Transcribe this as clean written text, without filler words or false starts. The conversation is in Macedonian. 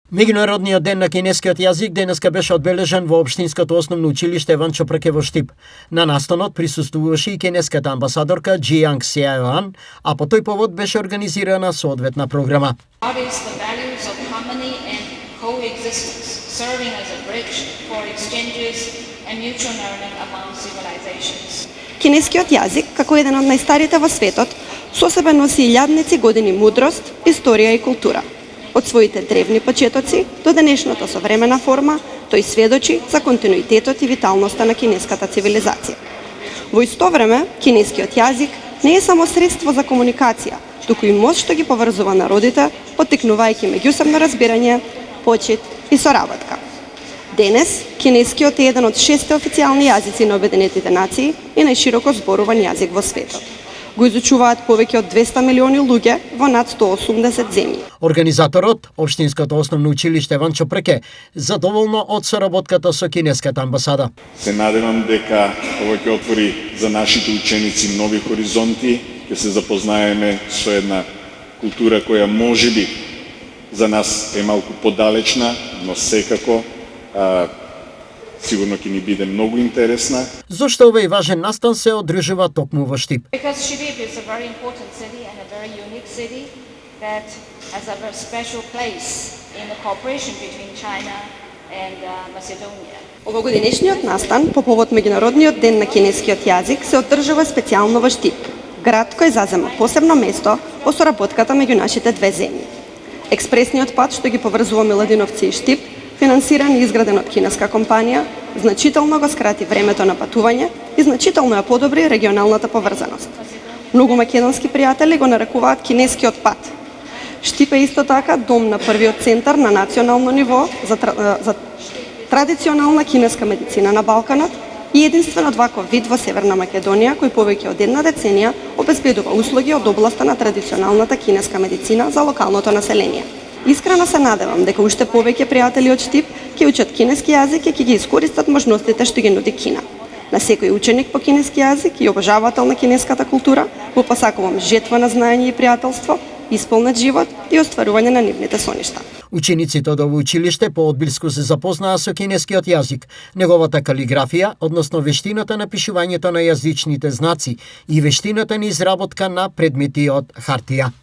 Меѓународниот ден на кинескиот јазик денеска беше одбележан во Општинското основно училиште Ван Чопреке во Штип. На настанот присуствуваше и кинеската амбасадорка Џијанг Сејоан, а по тој повод беше организирана соодветна програма. Кинескиот јазик, како еден од најстарите во светот, со себе носи илјадници години мудрост, историја и култура. Од своите древни почетоци до денешната современа форма, тој сведочи за континуитетот и виталноста на кинеската цивилизација. Во исто време, кинескиот јазик не е само средство за комуникација, туку и мост што ги поврзува народите, поттикнувајќи меѓусебно разбирање, почит и соработка. Денес, кинескиот е еден од 6 официјални јазици на Обединетите нации и најшироко зборуван јазик во светот. Го изучуваат повеќе од 200 милиони луѓе во над 180 земји. Организаторот, Општинското основно училиште Ван Чопреке, задоволно од соработката со кинеската амбасада. Се надевам дека ова ќе отвори за нашите ученици нови хоризонти, ќе се запознаеме со една култура која можеби за нас е малку подалечна, но секако сигурно ќе ни биде многу интересна. Зошто овој важен настан се одржува токму во Штип? Because Штип is a very important city and a very unique city that has a very special place in the cooperation between China and Macedonia. Овогодинешниот настан по повод Меѓународниот ден на кинескиот јазик се одржува специјално во Штип, град кој зазема посебно место во соработката меѓу нашите две земји. Експресниот пат што ги поврзува Миладиновци и Штип, финансиран и изграден од кинеска компанија, значително го скрати времето на патување и значително ја подобри регионалната поврзаност. Многу македонски пријатели го нарекуваат кинескиот пат. Штип е исто така дом на првиот центар на национално ниво за традиционална кинеска медицина на Балканот и единствен од ваков вид во Северна Македонија, кој повеќе од една деценија обезбедува услуги од областа на традиционалната кинеска медицина за локалното население. Искрено се надевам дека уште повеќе пријатели од Штип ќе учат кинески јазик и ќе ги искористат можностите што ги нуди Кина. На секој ученик по кинески јазик и обожавател на кинеската култура го посакувам жетва на знаење и пријателство, исполнет живот и остварување на нивните соништа. Учениците од ово училиште поодбилско се запознаа со кинескиот јазик, неговата калиграфија, односно вештината на пишувањето на јазичните знаци и вештината на изработка на предмети од хартија.